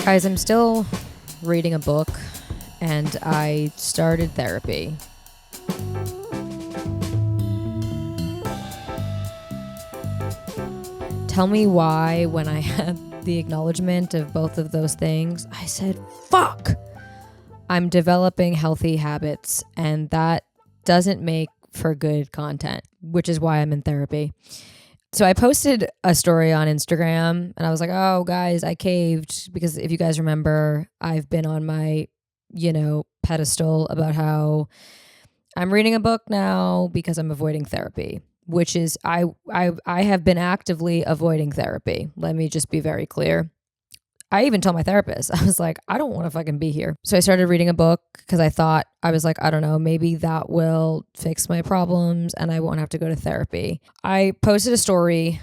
Guys, I'm still reading a book and I started therapy. Tell me why when I had the acknowledgement of both of those things, I said, fuck! I'm developing healthy habits and that doesn't make for good content, which is why I'm in therapy. So I posted a story on Instagram and I was like, oh, guys, I caved because if you guys remember, I've been on my, pedestal about how I'm reading a book now because I'm avoiding therapy, which is I have been actively avoiding therapy. Let me just be very clear. I even told my therapist, I was like, I don't want to fucking be here. So I started reading a book because I was like, I don't know, maybe that will fix my problems and I won't have to go to therapy. I posted a story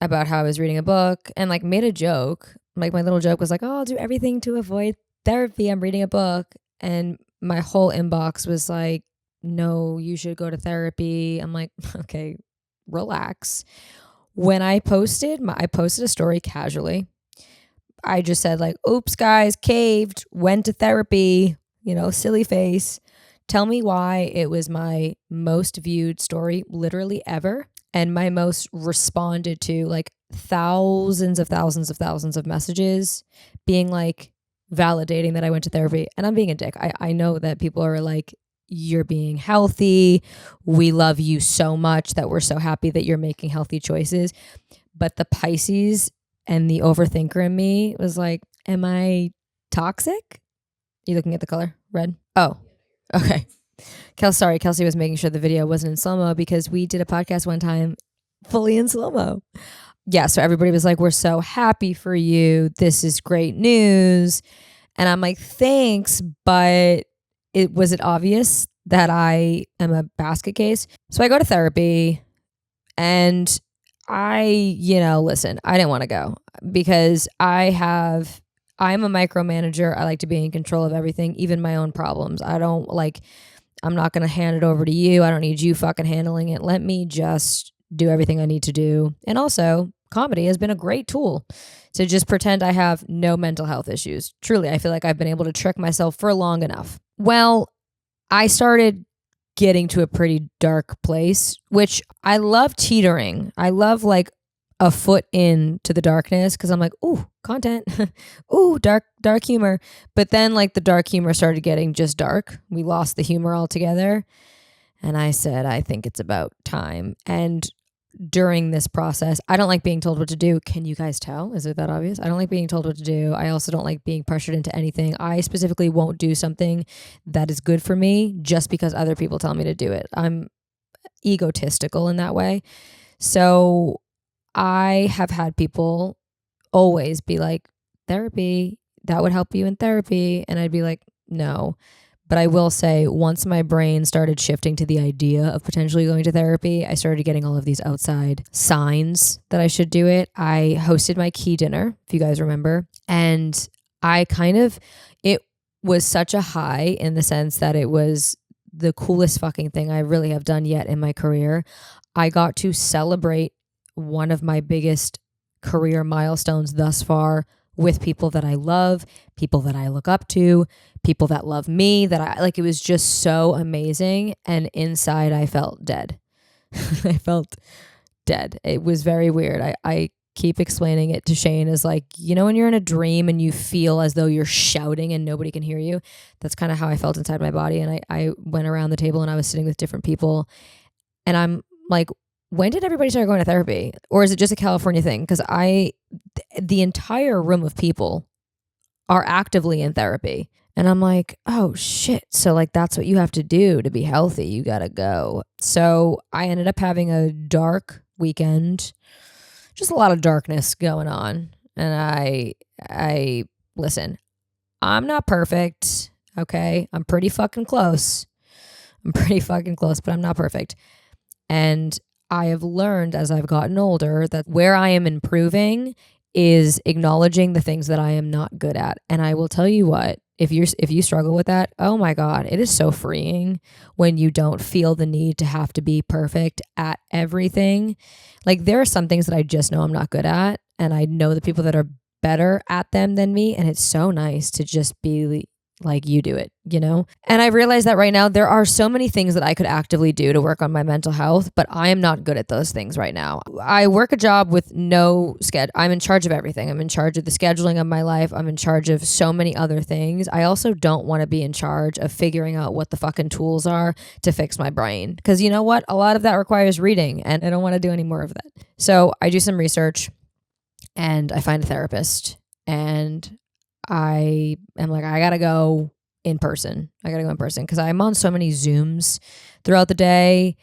about how I was reading a book and made a joke. My little joke was like, oh, I'll do everything to avoid therapy. I'm reading a book. And my whole inbox was like, no, you should go to therapy. I'm like, okay, relax. When I posted a story casually. I just said oops, guys, caved, went to therapy, silly face. Tell me why it was my most viewed story literally ever and my most responded to, thousands of messages being validating that I went to therapy. And I'm being a dick. I know that people are like, you're being healthy. We love you so much that we're so happy that you're making healthy choices. But the Pisces and the overthinker in me was like, am I toxic? You looking at the color? Red? Oh, okay. Kelsey was making sure the video wasn't in slow-mo because we did a podcast one time fully in slow-mo. Yeah, so everybody was like, we're so happy for you. This is great news. And I'm like, thanks, but was it obvious that I am a basket case? So I go to therapy and listen, I didn't want to go because I'm a micromanager. I like to be in control of everything, even my own problems. I'm not going to hand it over to you. I don't need you fucking handling it. Let me just do everything I need to do. And also, comedy has been a great tool to just pretend I have no mental health issues. Truly, I feel like I've been able to trick myself for long enough. Well, I started getting to a pretty dark place, which I love teetering. I love a foot into the darkness because I'm like, ooh, content, ooh, dark humor. But then the dark humor started getting just dark. We lost the humor altogether. And I said, I think it's about time. And during this process, I don't like being told what to do. Can you guys tell? Is it that obvious? I don't like being told what to do. I also don't like being pressured into anything. I specifically won't do something that is good for me just because other people tell me to do it. I'm egotistical in that way. So I have had people always be like, therapy, that would help you in therapy. And I'd be like, no. But I will say, once my brain started shifting to the idea of potentially going to therapy, I started getting all of these outside signs that I should do it. I hosted my key dinner, if you guys remember. And it was such a high in the sense that it was the coolest fucking thing I really have done yet in my career. I got to celebrate one of my biggest career milestones thus far with people that I love, people that I look up to, people that love me, it was just so amazing. And inside I felt dead. I felt dead. It was very weird. I keep explaining it to Shane as when you're in a dream and you feel as though you're shouting and nobody can hear you. That's kind of how I felt inside my body. And I went around the table and I was sitting with different people and I'm like, when did everybody start going to therapy? Or is it just a California thing? Because the entire room of people are actively in therapy. And I'm like, oh shit. So that's what you have to do to be healthy. You got to go. So I ended up having a dark weekend, just a lot of darkness going on. And I listen, I'm not perfect. Okay. I'm pretty fucking close, but I'm not perfect. And I have learned as I've gotten older that where I am improving is acknowledging the things that I am not good at. And I will tell you what, if you struggle with that, oh my God, it is so freeing when you don't feel the need to have to be perfect at everything. There are some things that I just know I'm not good at. And I know the people that are better at them than me. And it's so nice to just be like, you do it, you know? And I realized that right now there are so many things that I could actively do to work on my mental health, but I am not good at those things right now. I work a job with no schedule. I'm in charge of everything. I'm in charge of the scheduling of my life. I'm in charge of so many other things. I also don't want to be in charge of figuring out what the fucking tools are to fix my brain. Because you know what? A lot of that requires reading, and I don't want to do any more of that. So I do some research and I find a therapist, and I am like, I gotta go in person. Because I'm on so many Zooms throughout the day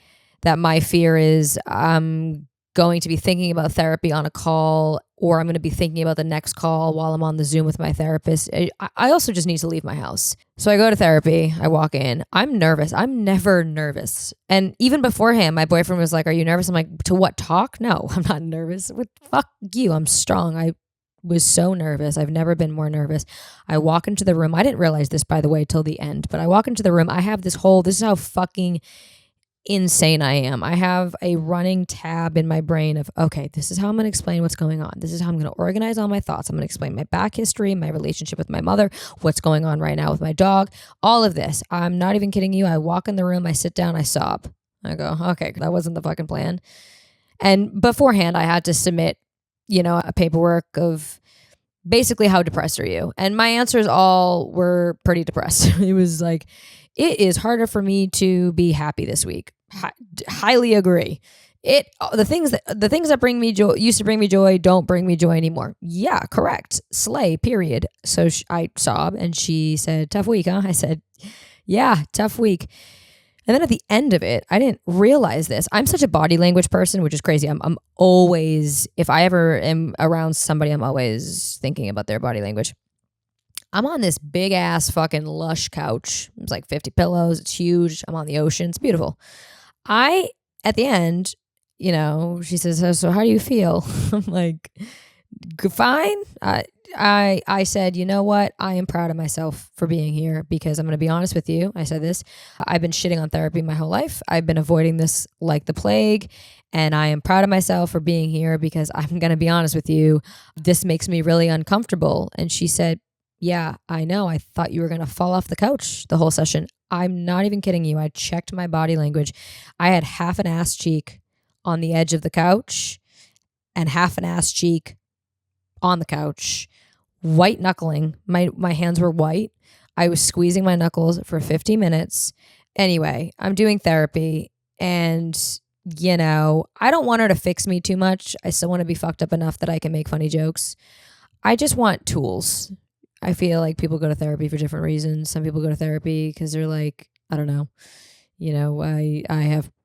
that my fear is I'm going to be thinking about therapy on a call, or I'm going to be thinking about the next call while I'm on the Zoom with my therapist. I also just need to leave my house. So I go to therapy. I walk in. I'm nervous. I'm never nervous. And even beforehand, my boyfriend was like, are you nervous? I'm like, to what, talk? No, I'm not nervous. Fuck you. I'm strong. I was so nervous. I've never been more nervous. I walk into the room. I didn't realize this, by the way, till the end, but I walk into the room. I have this is how fucking insane I am. I have a running tab in my brain of, okay, this is how I'm going to explain what's going on. This is how I'm going to organize all my thoughts. I'm going to explain my back history, my relationship with my mother, what's going on right now with my dog, all of this. I'm not even kidding you. I walk in the room, I sit down, I sob. I go, okay, that wasn't the fucking plan. And beforehand, I had to submit a paperwork of basically how depressed are you? And my answers all were pretty depressed. It was like, it is harder for me to be happy this week. Highly agree. The things that bring me joy used to bring me joy don't bring me joy anymore. Yeah, correct. Slay, period. So I sobbed and she said, tough week, huh? I said, yeah, tough week. And then at the end of it, I didn't realize this. I'm such a body language person, which is crazy. I'm always, if I ever am around somebody, I'm always thinking about their body language. I'm on this big ass fucking lush couch. It's like 50 pillows. It's huge. I'm on the ocean. It's beautiful. At the end, she says, so how do you feel? I'm like, fine. I said, you know what? I am proud of myself for being here because I'm going to be honest with you. I said this. I've been shitting on therapy my whole life. I've been avoiding this like the plague. And I am proud of myself for being here because I'm going to be honest with you. This makes me really uncomfortable. And she said, yeah, I know. I thought you were going to fall off the couch the whole session. I'm not even kidding you. I checked my body language. I had half an ass cheek on the edge of the couch and half an ass cheek on the couch. White knuckling. My hands were white. I was squeezing my knuckles for 50 minutes. Anyway, I'm doing therapy and, I don't want her to fix me too much. I still want to be fucked up enough that I can make funny jokes. I just want tools. I feel like people go to therapy for different reasons. Some people go to therapy because they're like, I don't know,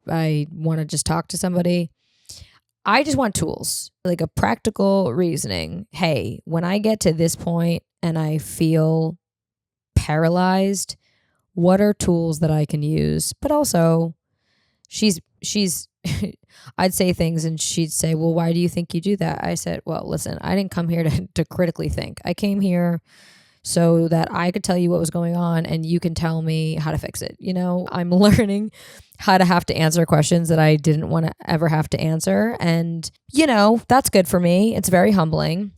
I want to just talk to somebody. I just want tools, like a practical reasoning. Hey, when I get to this point and I feel paralyzed, what are tools that I can use? But also, she's I'd say things and she'd say, well, why do you think you do that? I said, well, listen, I didn't come here to critically think. I came here so that I could tell you what was going on and you can tell me how to fix it. I'm learning how to have to answer questions that I didn't want to ever have to answer. And, that's good for me. It's very humbling.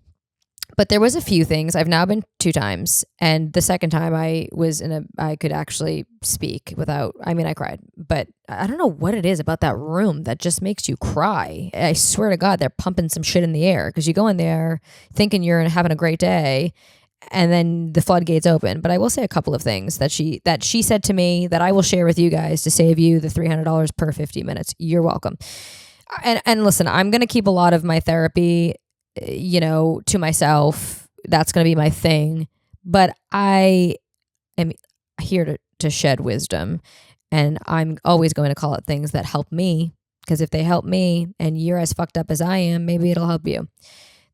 But there was a few things. I've now been 2 times. And the second time I could actually speak without, I cried. But I don't know what it is about that room that just makes you cry. I swear to God, they're pumping some shit in the air because you go in there thinking you're having a great day and then the floodgates open. But I will say a couple of things that she said to me that I will share with you guys to save you the $300 per 50 minutes. You're welcome. And listen, I'm going to keep a lot of my therapy to myself. That's going to be my thing. But I am here to shed wisdom. And I'm always going to call it things that help me. Because if they help me and you're as fucked up as I am, maybe it'll help you.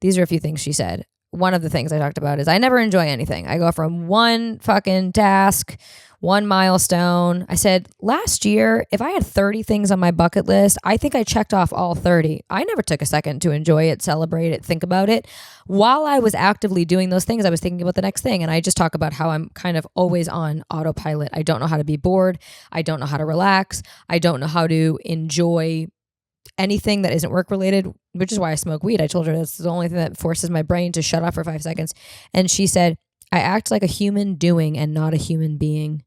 These are a few things she said. One of the things I talked about is I never enjoy anything. I go from one fucking task, one milestone. I said, last year, if I had 30 things on my bucket list, I think I checked off all 30. I never took a second to enjoy it, celebrate it, think about it. While I was actively doing those things, I was thinking about the next thing. And I just talk about how I'm kind of always on autopilot. I don't know how to be bored. I don't know how to relax. I don't know how to enjoy anything that isn't work related, which is why I smoke weed. I told her that's the only thing that forces my brain to shut off for 5 seconds. And she said, I act like a human doing and not a human being.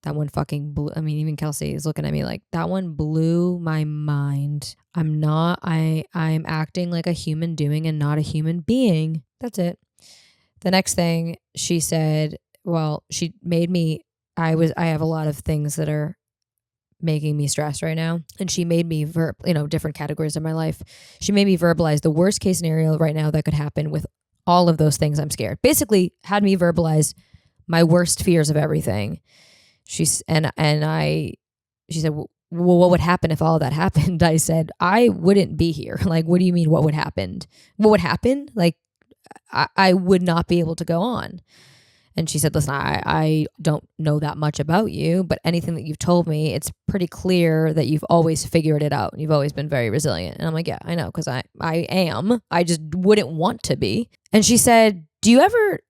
That one fucking blew. I mean, even Kelsey is looking at me like, that one blew my mind. I'm acting like a human doing and not a human being. That's it. The next thing she said, well, she made me, I have a lot of things that are making me stressed right now. And she made me different categories of my life. She made me verbalize the worst case scenario right now that could happen with all of those things I'm scared. Basically had me verbalize my worst fears of everything. She said, well, what would happen if all of that happened? I said, I wouldn't be here. Like, what do you mean? What would happen? What would happen? Like, I would not be able to go on. And she said, listen, I don't know that much about you, but anything that you've told me, it's pretty clear that you've always figured it out. You've always been very resilient. And I'm like, yeah, I know, because I am. I just wouldn't want to be. And she said, do you ever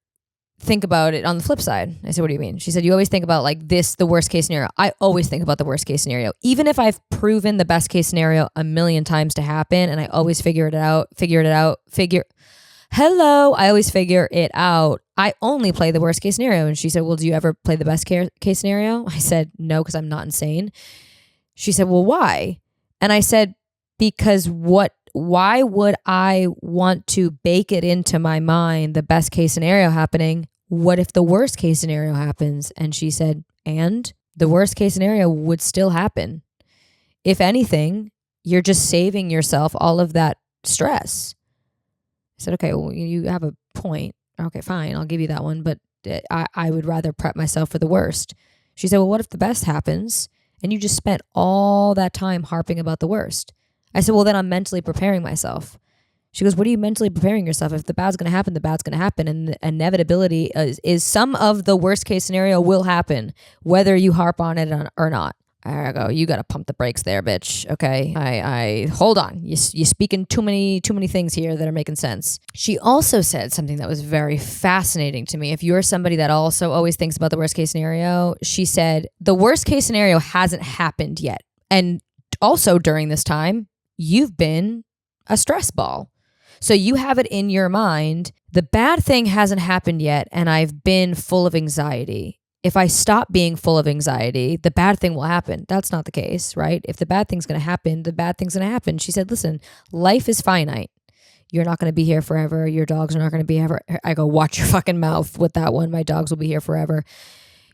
think about it on the flip side? I said, what do you mean? She said, you always think about like this, the worst case scenario. I always think about the worst case scenario. Even if I've proven the best case scenario a million times to happen and I always figure it out. I always figure it out. I only play the worst case scenario. And she said, well, do you ever play the best case scenario? I said, no, because I'm not insane. She said, well, why? And I said, because why would I want to bake it into my mind, the best case scenario happening? What if the worst case scenario happens? And she said, and the worst case scenario would still happen. If anything, you're just saving yourself all of that stress. I said, okay, well, you have a point. Okay, fine, I'll give you that one. But I would rather prep myself for the worst. She said, well, what if the best happens and you just spent all that time harping about the worst? I said, well, then I'm mentally preparing myself. She goes, what are you mentally preparing yourself? If the bad's going to happen, the bad's going to happen. And the inevitability is some of the worst case scenario will happen, whether you harp on it or not. I go, you got to pump the brakes there, bitch. Okay. I hold on. You're speaking too many things here that are making sense. She also said something that was very fascinating to me. If you're somebody that also always thinks about the worst case scenario, she said, the worst case scenario hasn't happened yet. And also during this time, you've been a stress ball. So you have it in your mind, the bad thing hasn't happened yet, and I've been full of anxiety. If I stop being full of anxiety, the bad thing will happen. That's not the case, right? If the bad thing's going to happen, the bad thing's going to happen. She said, listen, life is finite. You're not going to be here forever. Your dogs are not going to be ever. I go, watch your fucking mouth with that one. My dogs will be here forever.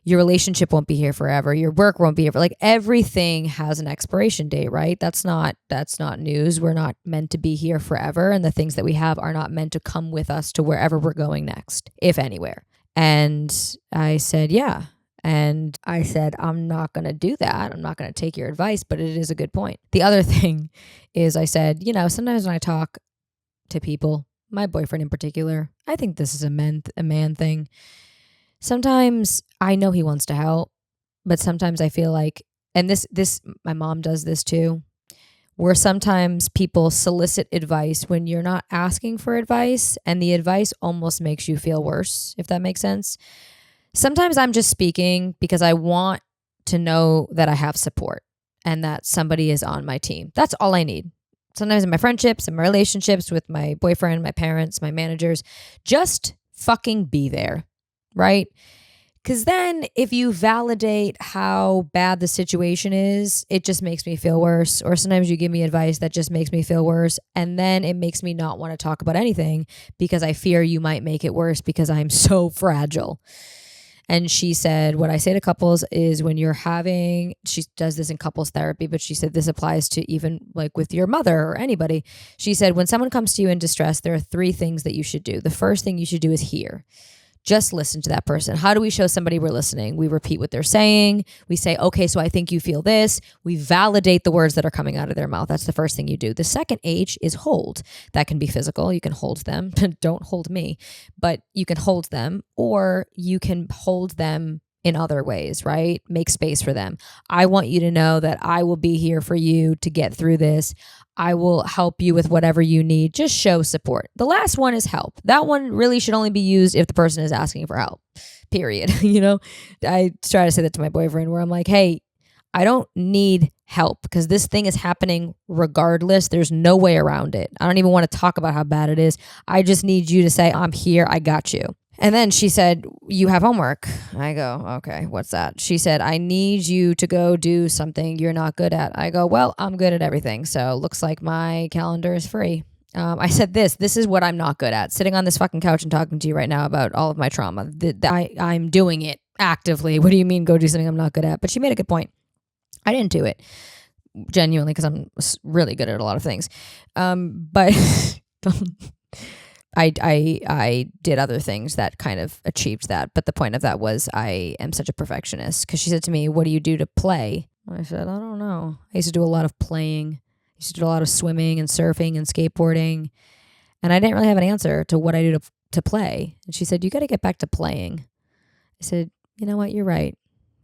Your relationship won't be here forever. Your work won't be here. Like everything has an expiration date, right? That's not news. We're not meant to be here forever. And the things that we have are not meant to come with us to wherever we're going next, if anywhere. And I said, yeah. And I said, I'm not going to do that. I'm not going to take your advice, but it is a good point. The other thing is I said, sometimes when I talk to people, my boyfriend in particular, I think this is a man thing. Sometimes I know he wants to help, but sometimes I feel like, and this, my mom does this too, where sometimes people solicit advice when you're not asking for advice and the advice almost makes you feel worse, if that makes sense. Sometimes I'm just speaking because I want to know that I have support and that somebody is on my team. That's all I need. Sometimes in my friendships and my relationships with my boyfriend, my parents, my managers, just fucking be there, right? Because then if you validate how bad the situation is, it just makes me feel worse. Or sometimes you give me advice that just makes me feel worse. And then it makes me not want to talk about anything because I fear you might make it worse because I'm so fragile. And she said, what I say to couples is when you're having, she does this in couples therapy, but she said this applies to even like with your mother or anybody. She said, when someone comes to you in distress, there are 3 things that you should do. The first thing you should do is hear. Just listen to that person. How do we show somebody we're listening? We repeat what they're saying. We say, okay, so I think you feel this. We validate the words that are coming out of their mouth. That's the first thing you do. The second H is hold. That can be physical. You can hold them. Don't hold me, but you can hold them, or you can hold them in other ways, right? Make space for them. I want you to know that I will be here for you to get through this. I will help you with whatever you need. Just show support. The last one is help. That one really should only be used if the person is asking for help, period. I try to say that to my boyfriend where I'm like, hey, I don't need help because this thing is happening regardless. There's no way around it. I don't even want to talk about how bad it is. I just need you to say, I'm here. I got you. And then she said, you have homework. I go, okay, what's that? She said, I need you to go do something you're not good at. I go, well, I'm good at everything. So looks like my calendar is free. I said, this is what I'm not good at. Sitting on this fucking couch and talking to you right now about all of my trauma. I'm doing it actively. What do you mean go do something I'm not good at? But she made a good point. I didn't do it genuinely because I'm really good at a lot of things. But I did other things that kind of achieved that. But the point of that was I am such a perfectionist because she said to me, what do you do to play? I said, I don't know. I used to do a lot of playing. I used to do a lot of swimming and surfing and skateboarding. And I didn't really have an answer to what I do to play. And she said, you got to get back to playing. I said, you know what? You're right.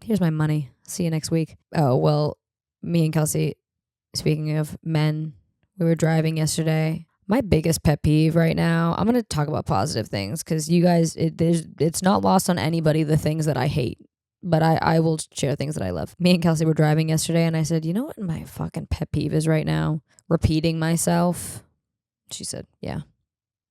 Here's my money. See you next week. Oh, well, me and Kelsey, speaking of men, we were driving yesterday. My biggest pet peeve right now, I'm going to talk about positive things because you guys, it's not lost on anybody the things that I hate, but I will share things that I love. Me and Kelsey were driving yesterday and I said, you know what my fucking pet peeve is right now? Repeating myself. She said, yeah.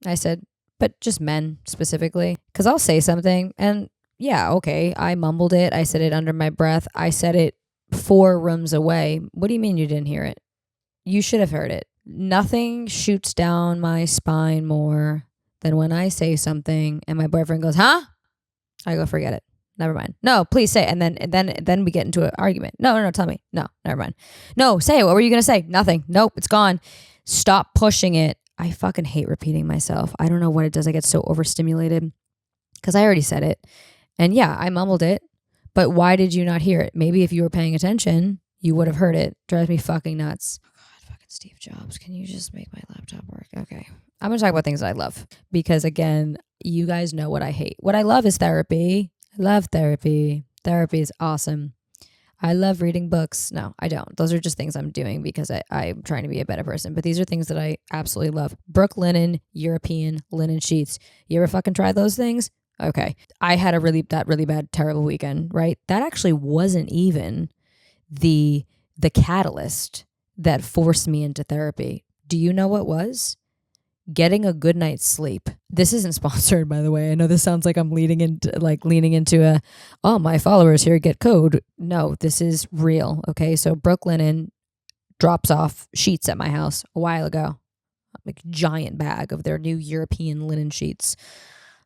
I said, but just men specifically, because I'll say something and yeah, okay, I mumbled it. I said it under my breath. I said it 4 rooms away. What do you mean you didn't hear it? You should have heard it. Nothing shoots down my spine more than when I say something and my boyfriend goes, huh? I go, forget it. Never mind. No, please say it. And then we get into an argument. No, tell me. No, never mind. No, say it. What were you going to say? Nothing. Nope, it's gone. Stop pushing it. I fucking hate repeating myself. I don't know what it does. I get so overstimulated because I already said it. And yeah, I mumbled it. But why did you not hear it? Maybe if you were paying attention, you would have heard it. Drives me fucking nuts. Steve Jobs, can you just make my laptop work? Okay. I'm going to talk about things that I love because, again, you guys know what I hate. What I love is therapy. I love therapy. Therapy is awesome. I love reading books. No, I don't. Those are just things I'm doing because I'm trying to be a better person. But these are things that I absolutely love. Brooklinen, European linen sheets. You ever fucking try those things? Okay. I had that really bad, terrible weekend, right? That actually wasn't even the catalyst that forced me into therapy. Do you know what was? Getting a good night's sleep. This isn't sponsored, by the way. I know this sounds like I'm leaning into my followers here get code. No, this is real. Okay. So Brooklinen drops off sheets at my house a while ago. Like a giant bag of their new European linen sheets.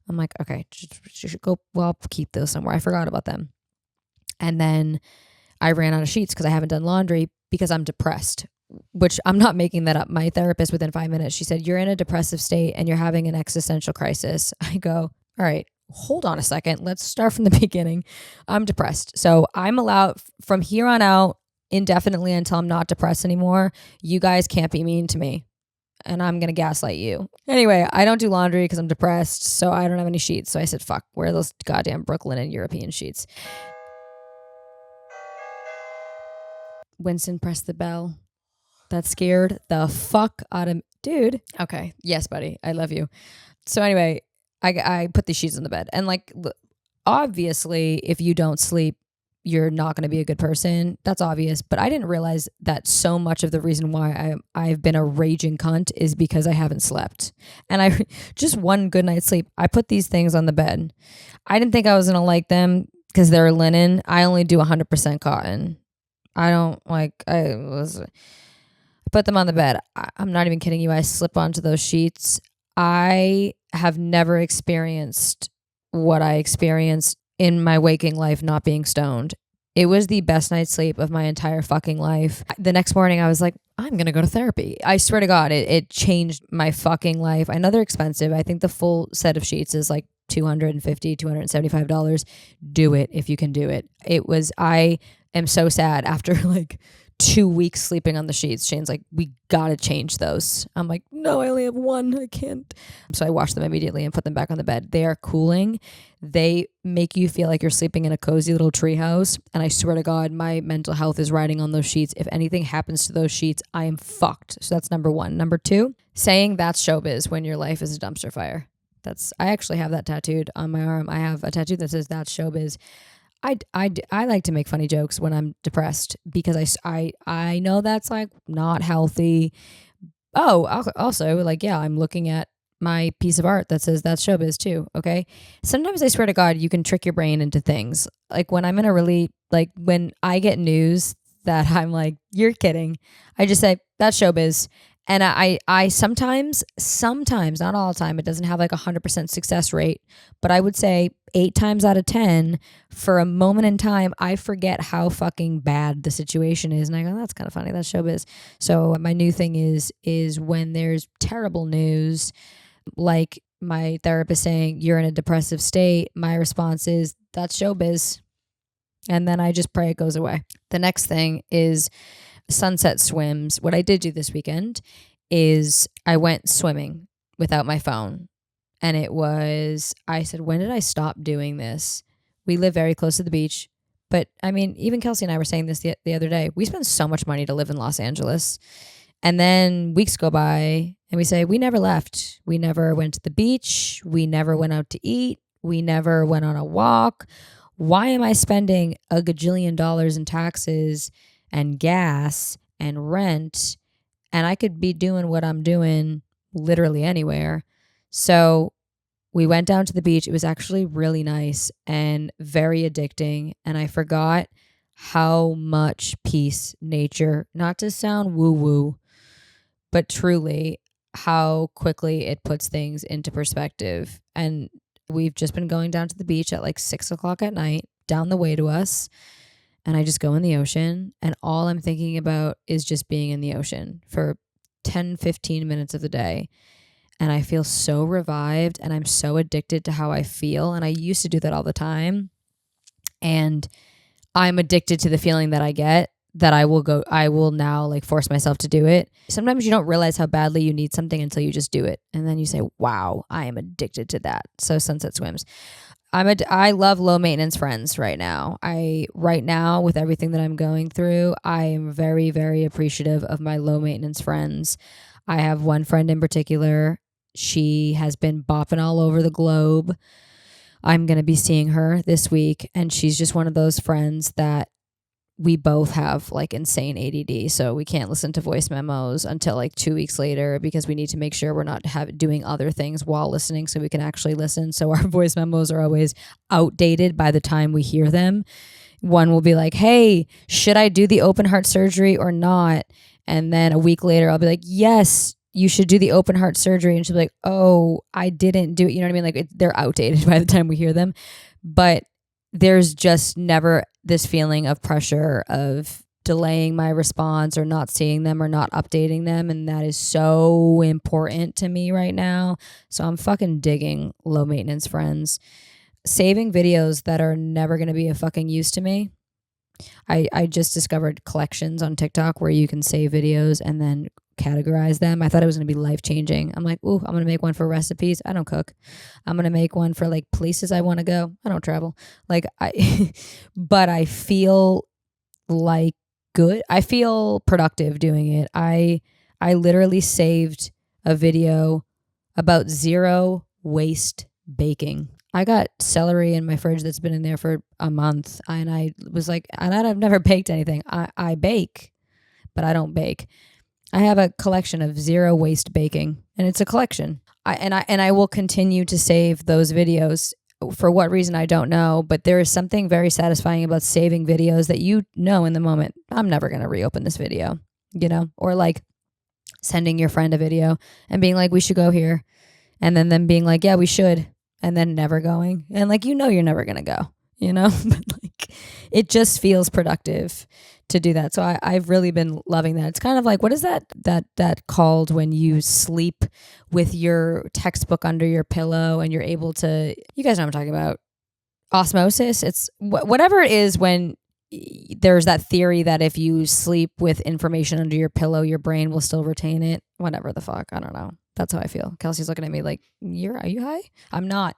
I'm like, okay, should go. Well, I'll keep those somewhere. I forgot about them. And then I ran out of sheets because I haven't done laundry because I'm depressed, which I'm not making that up. My therapist within 5 minutes, she said, you're in a depressive state and you're having an existential crisis. I go, all right, hold on a second. Let's start from the beginning. I'm depressed. So I'm allowed from here on out indefinitely until I'm not depressed anymore. You guys can't be mean to me and I'm going to gaslight you. Anyway, I don't do laundry because I'm depressed. So I don't have any sheets. So I said, fuck, where are those goddamn Brooklinen European sheets? Winston pressed the bell. That scared the fuck out of me. Dude. Okay. Yes, buddy. I love you. So anyway, I put these sheets on the bed. And obviously, if you don't sleep, you're not going to be a good person. That's obvious. But I didn't realize that so much of the reason why I've been a raging cunt is because I haven't slept. And I just one good night's sleep. I put these things on the bed. I didn't think I was going to like them because they're linen. I only do 100% cotton. I don't put them on the bed. I'm not even kidding you. I slip onto those sheets. I have never experienced what I experienced in my waking life not being stoned. It was the best night's sleep of my entire fucking life. The next morning I was like, I'm going to go to therapy. I swear to God, it changed my fucking life. I know they're expensive. I think the full set of sheets is like $250, $275. Do it if you can do it. I am so sad after 2 weeks sleeping on the sheets. Shane's like, we gotta change those. I'm like, no, I only have one. I can't. So I washed them immediately and put them back on the bed. They are cooling. They make you feel like you're sleeping in a cozy little treehouse. And I swear to God, my mental health is riding on those sheets. If anything happens to those sheets, I am fucked. So that's number 1. Number 2, saying that's showbiz when your life is a dumpster fire. I actually have that tattooed on my arm. I have a tattoo that says that's showbiz. I like to make funny jokes when I'm depressed because I know that's like not healthy. Oh, also, like, yeah, I'm looking at my piece of art that says that's showbiz too. Okay. Sometimes I swear to God, you can trick your brain into things. Like when I'm in a really, like when I get news that I'm like, you're kidding, I just say that's showbiz. And I sometimes, not all the time, it doesn't have like 100% success rate, but I would say 8 times out of 10, for a moment in time, I forget how fucking bad the situation is. And I go, that's kind of funny. That's showbiz. So my new thing is when there's terrible news, like my therapist saying you're in a depressive state, my response is that's showbiz. And then I just pray it goes away. The next thing is sunset swims. What I did do this weekend is I went swimming without my phone. And I said, when did I stop doing this? We live very close to the beach. But I mean, even Kelsey and I were saying this the other day. We spend so much money to live in Los Angeles. And then weeks go by and we say, we never left. We never went to the beach. We never went out to eat. We never went on a walk. Why am I spending a gajillion dollars in taxes and gas and rent, and I could be doing what I'm doing literally anywhere? So we went down to the beach. It was actually really nice and very addicting, and I forgot how much peace nature, not to sound woo-woo, but truly how quickly it puts things into perspective. And we've just been going down to the beach at like 6 o'clock at night, down the way to us. And I just go in the ocean, and all I'm thinking about is just being in the ocean for 10, 15 minutes of the day. And I feel so revived, and I'm so addicted to how I feel. And I used to do that all the time. And I'm addicted to the feeling that I get, that I will now like force myself to do it. Sometimes you don't realize how badly you need something until you just do it. And then you say, wow, I am addicted to that. So sunset swims. I love low maintenance friends right now. Right now with everything that I'm going through, I am very, very appreciative of my low maintenance friends. I have one friend in particular. She has been bopping all over the globe. I'm going to be seeing her this week, and she's just one of those friends that we both have like insane ADD, so we can't listen to voice memos until like 2 weeks later because we need to make sure we're not doing other things while listening so we can actually listen. So our voice memos are always outdated by the time we hear them. One will be like, hey, should I do the open heart surgery or not? And then a week later, I'll be like, yes, you should do the open heart surgery. And she'll be like, oh, I didn't do it. You know what I mean? Like they're outdated by the time we hear them. But there's just never this feeling of pressure of delaying my response or not seeing them or not updating them. And that is so important to me right now. So I'm fucking digging low maintenance friends. Saving videos that are never going to be a fucking use to me. I just discovered collections on TikTok where you can save videos and then categorize them. I thought it was going to be life changing. I'm like, ooh, I'm going to make one for recipes. I don't cook. I'm going to make one for like places I want to go. I don't travel. Like but I feel like good. I feel productive doing it. I literally saved a video about zero waste baking. I got celery in my fridge that's been in there for a month, and I was like, and I've never baked anything. I bake, but I don't bake. I have a collection of zero waste baking, and it's a collection. I will continue to save those videos. For what reason, I don't know, but there is something very satisfying about saving videos that you know in the moment, I'm never going to reopen this video, you know, or like sending your friend a video and being like, we should go here. And then them being like, yeah, we should. And then never going. And like, you know, you're never going to go, you know, but like, it just feels productive to do that. So I've really been loving that. It's kind of like, what is that called when you sleep with your textbook under your pillow and you're able to, you guys know what I'm talking about. Osmosis. It's whatever it is when there's that theory that if you sleep with information under your pillow, your brain will still retain it. Whatever the fuck. I don't know. That's how I feel. Kelsey's looking at me like, are you high? I'm not.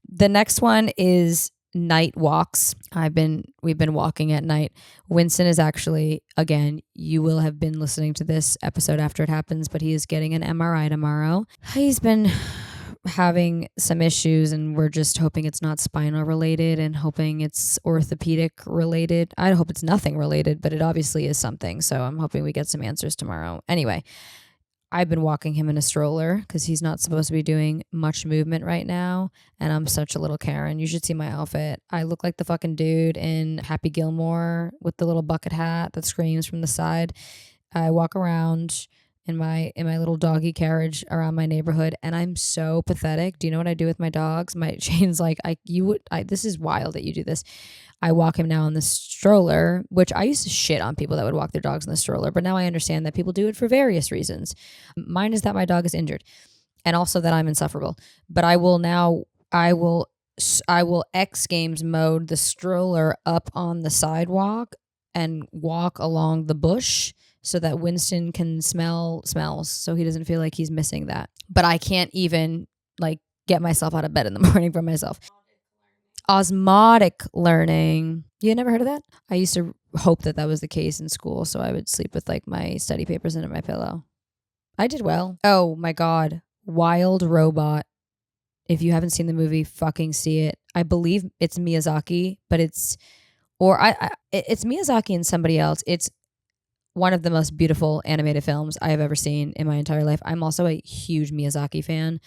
The next one is night walks. We've been walking at night. Winston is actually, again, you will have been listening to this episode after it happens, but he is getting an MRI tomorrow. He's been having some issues, and we're just hoping it's not spinal related and hoping it's orthopedic related. I hope it's nothing related, but it obviously is something. So I'm hoping we get some answers tomorrow. Anyway, I've been walking him in a stroller because he's not supposed to be doing much movement right now. And I'm such a little Karen. You should see my outfit. I look like the fucking dude in Happy Gilmore with the little bucket hat that screams from the side. I walk around in my little doggy carriage around my neighborhood, and I'm so pathetic. Do you know what I do with my dogs? My Shane's like, this is wild that you do this. I walk him now in the stroller, which I used to shit on people that would walk their dogs in the stroller, but now I understand that people do it for various reasons. Mine is that my dog is injured, and also that I'm insufferable. But I will X Games mode the stroller up on the sidewalk and walk along the bush so that Winston can smell smells, so he doesn't feel like he's missing that. But I can't even like get myself out of bed in the morning for myself. Osmotic learning. You never heard of that? I used to hope that was the case in school, so I would sleep with like my study papers under my pillow. I did well. Oh my God. Wild Robot. If you haven't seen the movie, fucking see it. I believe it's Miyazaki, but it's Miyazaki and somebody else. It's one of the most beautiful animated films I have ever seen in my entire life. I'm also a huge Miyazaki fan.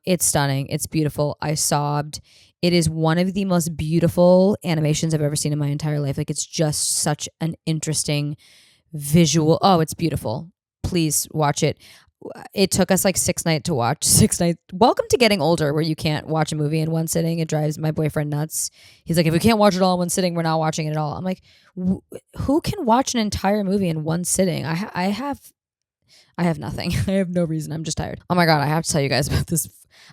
It's stunning. It's beautiful. I sobbed. It is one of the most beautiful animations I've ever seen in my entire life. Like, it's just such an interesting visual. Oh, it's beautiful. Please watch it. It took us like 6 nights to watch. 6 nights. Welcome to getting older, where you can't watch a movie in one sitting. It drives my boyfriend nuts. He's like, if we can't watch it all in one sitting, we're not watching it at all. I'm like, who can watch an entire movie in one sitting? I have nothing. I have no reason. I'm just tired. Oh my God, I have to tell you guys about this.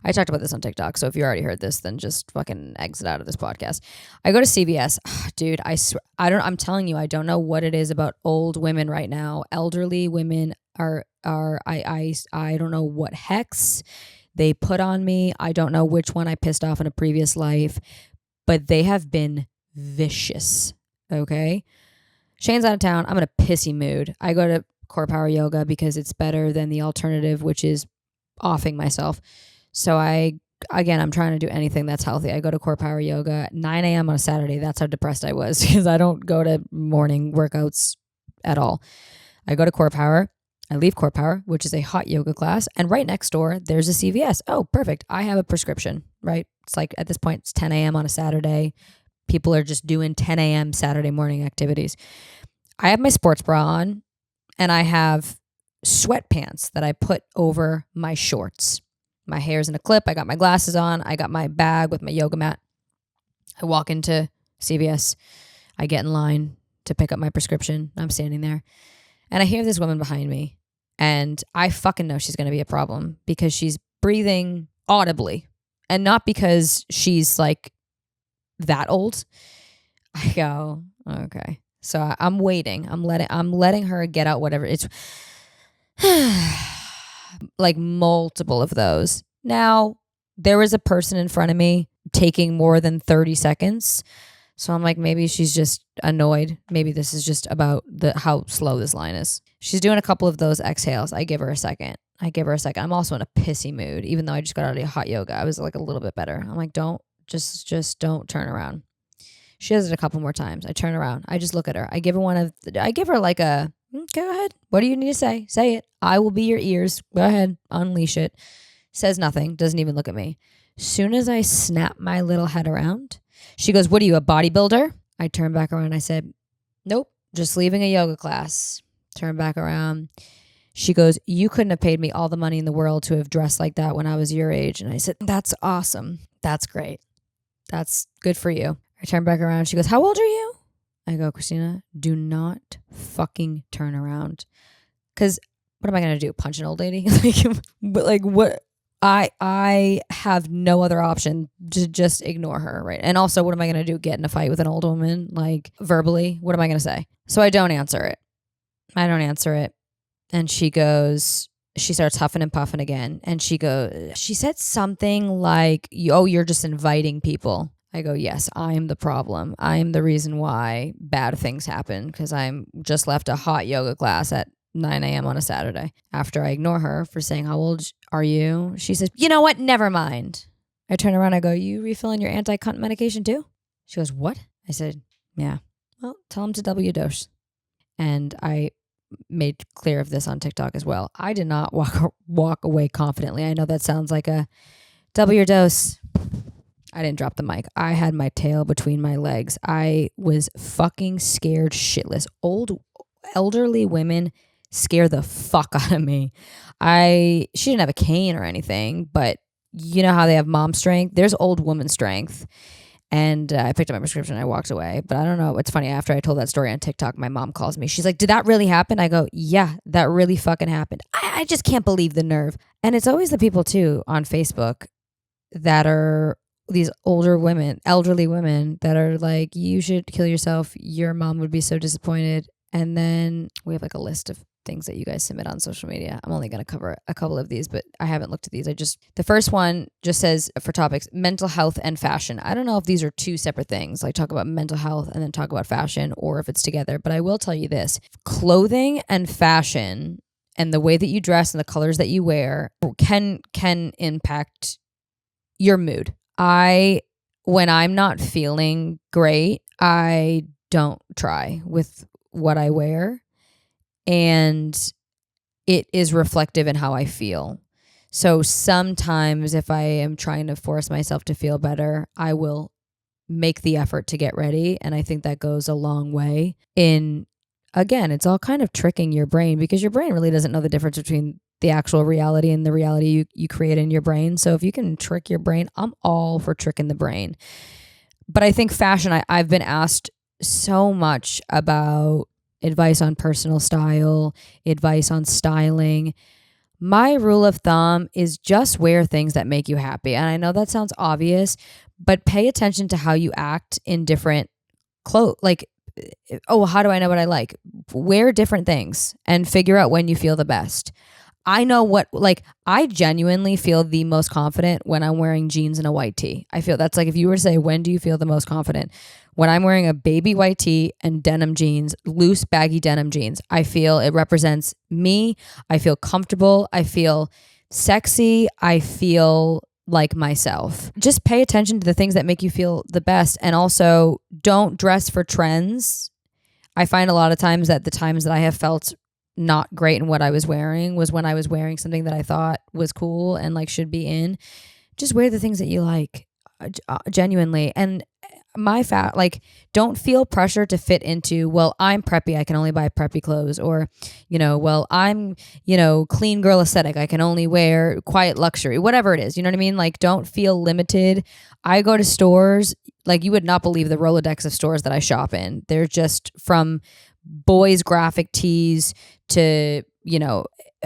I talked about this on TikTok, so if you already heard this, then just fucking exit out of this podcast. I go to CVS. Dude, I swear, I'm telling you, I don't know what it is about old women right now. Elderly women are I don't know what hex they put on me. I don't know which one I pissed off in a previous life, but they have been vicious. Okay? Shane's out of town. I'm in a pissy mood. I go to Core Power Yoga because it's better than the alternative, which is offing myself. So I'm trying to do anything that's healthy. I go to Core Power Yoga at 9 a.m. on a Saturday. That's how depressed I was because I don't go to morning workouts at all. I go to Core Power. I leave Core Power, which is a hot yoga class. And right next door, there's a CVS. Oh, perfect. I have a prescription, right? It's like at this point, it's 10 a.m. on a Saturday. People are just doing 10 a.m. Saturday morning activities. I have my sports bra on, and I have sweatpants that I put over my shorts. My hair's in a clip. I got my glasses on. I got my bag with my yoga mat. I walk into CVS. I get in line to pick up my prescription. I'm standing there. And I hear this woman behind me. And I fucking know she's going to be a problem because she's breathing audibly. And not because she's like that old. I go, okay. So I'm waiting. I'm letting her get out whatever. It's like multiple of those. Now, there was a person in front of me taking more than 30 seconds. So I'm like, maybe she's just annoyed. Maybe this is just about how slow this line is. She's doing a couple of those exhales. I give her a second. I'm also in a pissy mood, even though I just got out of hot yoga. I was like a little bit better. I'm like, don't don't turn around. She does it a couple more times. I turn around. I just look at her. I give her like a, go ahead. What do you need to say? Say it. I will be your ears. Go ahead. Unleash it. Says nothing. Doesn't even look at me. Soon as I snap my little head around, she goes, what are you, a bodybuilder? I turn back around. I said, nope, just leaving a yoga class. Turn back around. She goes, you couldn't have paid me all the money in the world to have dressed like that when I was your age. And I said, that's awesome. That's great. That's good for you. I turn back around. She goes, how old are you? I go, Christina, do not fucking turn around. Because what am I going to do? Punch an old lady? like what? I have no other option to just ignore her, right? And also, what am I going to do? Get in a fight with an old woman? Like, verbally? What am I going to say? So I don't answer it. And she starts huffing and puffing again. And she said something like, oh, you're just inviting people. I go, yes, I'm the problem. I'm the reason why bad things happen because I'm just left a hot yoga class at 9 a.m. on a Saturday. After I ignore her for saying, how old are you? She says, you know what? Never mind. I turn around, I go, you refilling your anti-cunt medication too? She goes, what? I said, yeah. Well, tell him to double your dose. And I made clear of this on TikTok as well. I did not walk away confidently. I know that sounds like a double your dose. I didn't drop the mic. I had my tail between my legs. I was fucking scared shitless. Elderly women scare the fuck out of me. She didn't have a cane or anything, but you know how they have mom strength? There's old woman strength. And I picked up my prescription and I walked away. But I don't know. It's funny. After I told that story on TikTok, my mom calls me. She's like, did that really happen? I go, yeah, that really fucking happened. I just can't believe the nerve. And it's always the people too on Facebook that are these elderly women that are like, you should kill yourself. Your mom would be so disappointed. And then we have like a list of things that you guys submit on social media. I'm only going to cover a couple of these, but I haven't looked at these. The first one just says for topics, mental health and fashion. I don't know if these are two separate things, like talk about mental health and then talk about fashion, or if it's together, but I will tell you this, clothing and fashion and the way that you dress and the colors that you wear can impact your mood. When I'm not feeling great, I don't try with what I wear, and it is reflective in how I feel. So sometimes if I am trying to force myself to feel better, I will make the effort to get ready, and I think that goes a long way in, again, it's all kind of tricking your brain, because your brain really doesn't know the difference between the actual reality and the reality you create in your brain. So if you can trick your brain, I'm all for tricking the brain. But I think fashion, I've been asked so much about advice on personal style, advice on styling. My rule of thumb is just wear things that make you happy. And I know that sounds obvious, but pay attention to how you act in different clothes. Like, oh, how do I know what I like? Wear different things and figure out when you feel the best. I know I genuinely feel the most confident when I'm wearing jeans and a white tee. I feel that's like, if you were to say, when do you feel the most confident? When I'm wearing a baby white tee and denim jeans, loose baggy denim jeans, I feel it represents me. I feel comfortable. I feel sexy. I feel like myself. Just pay attention to the things that make you feel the best. And also don't dress for trends. I find a lot of times that the times that I have felt not great in what I was wearing was when I was wearing something that I thought was cool and like should be in. Just wear the things that you like, genuinely. And don't feel pressure to fit into, well, I'm preppy, I can only buy preppy clothes, or, well, I'm, clean girl aesthetic, I can only wear quiet luxury, whatever it is. You know what I mean? Like, don't feel limited. I go to stores, like, you would not believe the Rolodex of stores that I shop in. They're just from boys graphic tees to,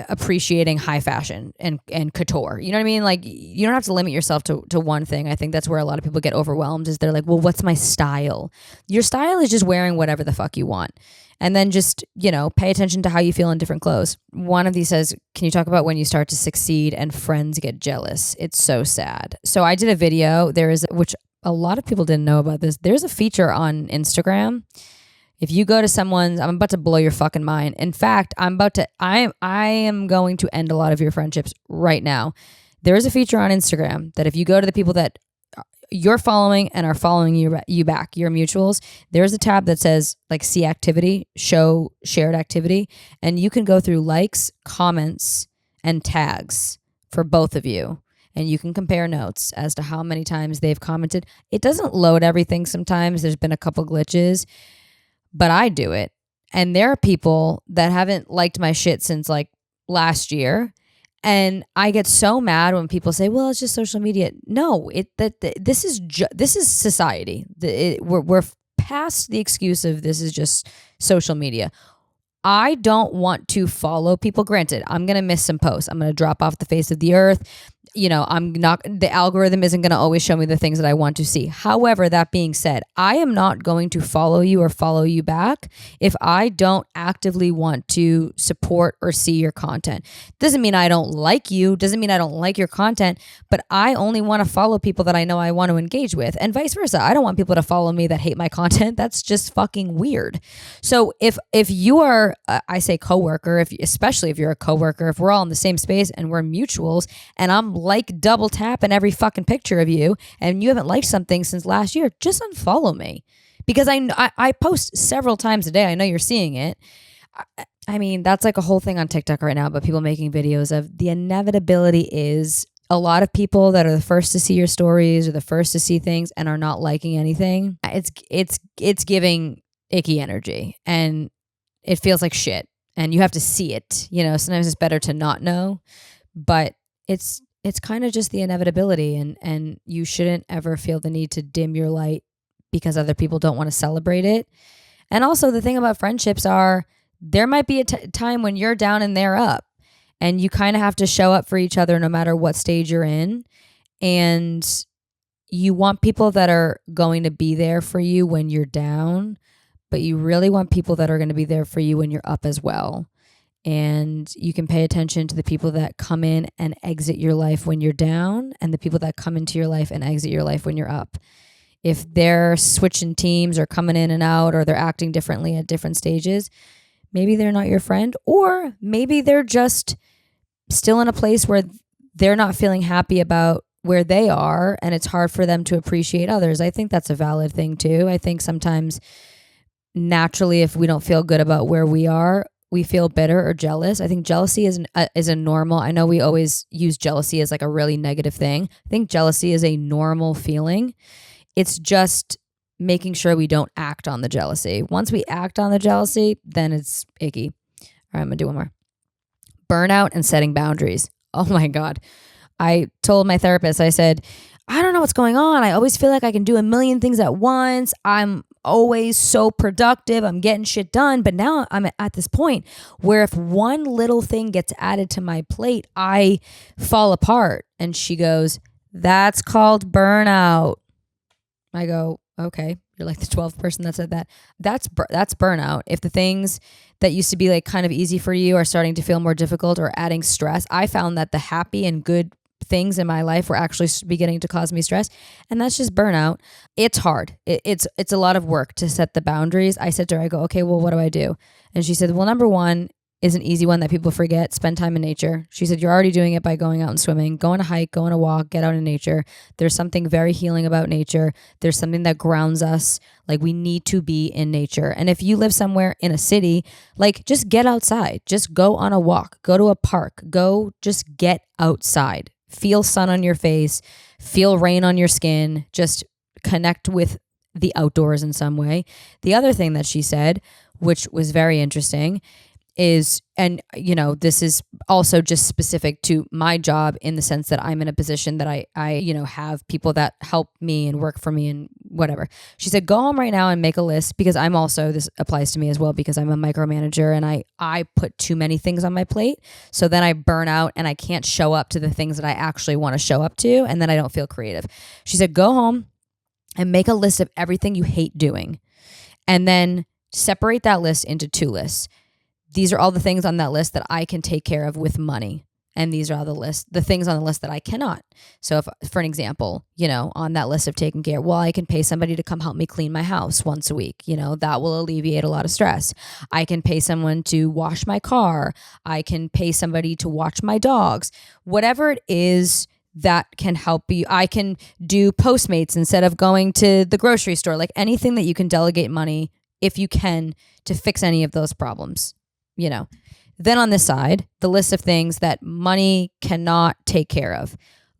appreciating high fashion and couture. You know what I mean? Like, you don't have to limit yourself to one thing. I think that's where a lot of people get overwhelmed, is they're like, well, what's my style? Your style is just wearing whatever the fuck you want. And then just, pay attention to how you feel in different clothes. One of these says, can you talk about when you start to succeed and friends get jealous? It's so sad. So I did a video, which a lot of people didn't know about this. There's a feature on Instagram. If you go to someone's, I'm about to blow your fucking mind. In fact, I am going to end a lot of your friendships right now. There is a feature on Instagram that if you go to the people that you're following and are following you back, your mutuals, there's a tab that says like see activity, show shared activity, and you can go through likes, comments, and tags for both of you. And you can compare notes as to how many times they've commented. It doesn't load everything sometimes. There's been a couple glitches. But I do it. And there are people that haven't liked my shit since like last year. And I get so mad when people say, well, it's just social media. No, this is society. We're past the excuse of this is just social media. I don't want to follow people. Granted, I'm going to miss some posts. I'm going to drop off the face of the earth. the algorithm isn't going to always show me the things that I want to see. However, that being said, I am not going to follow you or follow you back if I don't actively want to support or see your content. Doesn't mean I don't like you, doesn't mean I don't like your content, but I only want to follow people that I know I want to engage with, and vice versa. I don't want people to follow me that hate my content. That's just fucking weird. So if you are, I say coworker, especially if you're a coworker, if we're all in the same space and we're mutuals, and I'm like double tapping every fucking picture of you and you haven't liked something since last year, just unfollow me, because I post several times a day. I know you're seeing it. I mean, that's like a whole thing on TikTok right now, but people making videos of the inevitability is a lot of people that are the first to see your stories or the first to see things and are not liking anything. It's giving icky energy and it feels like shit, and you have to see it. Sometimes it's better to not know, but it's kind of just the inevitability, and you shouldn't ever feel the need to dim your light because other people don't want to celebrate it. And also the thing about friendships are there might be a time when you're down and they're up, and you kind of have to show up for each other no matter what stage you're in. And you want people that are going to be there for you when you're down, but you really want people that are going to be there for you when you're up as well. And you can pay attention to the people that come in and exit your life when you're down, and the people that come into your life and exit your life when you're up. If they're switching teams or coming in and out, or they're acting differently at different stages, maybe they're not your friend, or maybe they're just still in a place where they're not feeling happy about where they are, and it's hard for them to appreciate others. I think that's a valid thing too. I think sometimes naturally, if we don't feel good about where we are, we feel bitter or jealous. I think jealousy is a normal. I know we always use jealousy as like a really negative thing. I think jealousy is a normal feeling. It's just making sure we don't act on the jealousy. Once we act on the jealousy, then it's icky. All right, I'm gonna do one more. Burnout and setting boundaries. Oh my God. I told my therapist, I said, I don't know what's going on. I always feel like I can do a million things at once. I'm always so productive. I'm getting shit done. But now I'm at this point where if one little thing gets added to my plate, I fall apart. And she goes, that's called burnout. I go, okay, you're like the 12th person that said that. That's burnout. If the things that used to be like kind of easy for you are starting to feel more difficult or adding stress, I found that the happy and good things in my life were actually beginning to cause me stress, and that's just burnout. It's hard. It's a lot of work to set the boundaries. I said to her, I go, okay, well, what do I do? And she said, well, number one is an easy one that people forget: spend time in nature. She said, you're already doing it by going out and swimming. Go on a hike, go on a walk, get out in nature. There's something very healing about nature. There's something that grounds us. Like, we need to be in nature. And if you live somewhere in a city, like, just get outside. Just go on a walk. Go to a park. Go just get outside. Feel sun on your face, feel rain on your skin, just connect with the outdoors in some way. The other thing that she said, which was very interesting, is, and this is also just specific to my job in the sense that I'm in a position that I have people that help me and work for me and whatever. She said, go home right now and make a list, because I'm also, this applies to me as well, because I'm a micromanager and I put too many things on my plate. So then I burn out and I can't show up to the things that I actually want to show up to. And then I don't feel creative. She said, go home and make a list of everything you hate doing. And then separate that list into two lists. These are all the things on that list that I can take care of with money. And these are all the things on the list that I cannot. So if, for an example, on that list of taking care, well, I can pay somebody to come help me clean my house once a week. That will alleviate a lot of stress. I can pay someone to wash my car. I can pay somebody to watch my dogs. Whatever it is that can help you. I can do Postmates instead of going to the grocery store. Like, anything that you can delegate money, if you can, to fix any of those problems. Then on this side, the list of things that money cannot take care of.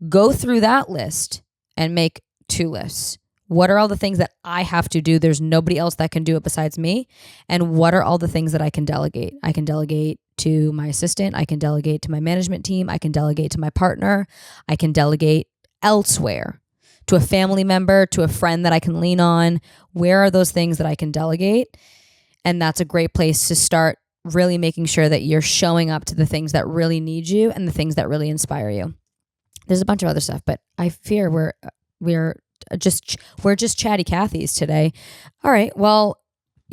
Go through that list and make two lists. What are all the things that I have to do? There's nobody else that can do it besides me. And what are all the things that I can delegate? I can delegate to my assistant. I can delegate to my management team. I can delegate to my partner. I can delegate elsewhere, to a family member, to a friend that I can lean on. Where are those things that I can delegate? And that's a great place to start really making sure that you're showing up to the things that really need you and the things that really inspire you. There's a bunch of other stuff, but I fear we're just chatty Cathys today. All right. Well,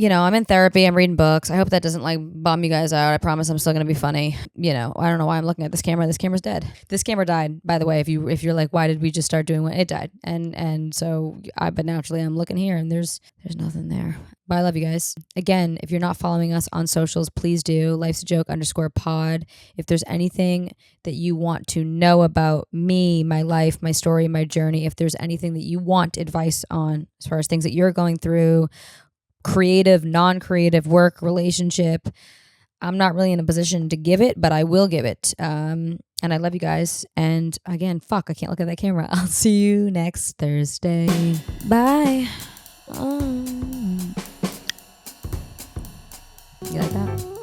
I'm in therapy. I'm reading books. I hope that doesn't like bum you guys out. I promise I'm still gonna be funny. I don't know why I'm looking at this camera. This camera's dead. This camera died, by the way. If you're like, why did we just start doing what it died? And so but naturally I'm looking here and there's nothing there. But I love you guys. Again, if you're not following us on socials, please do. Life's a Joke _pod. If there's anything that you want to know about me, my life, my story, my journey, if there's anything that you want advice on as far as things that you're going through, creative, non-creative, work, relationship, I'm not really in a position to give it, but I will give it. And I love you guys. And again, I can't look at that camera. I'll see you next Thursday. Bye. You like that?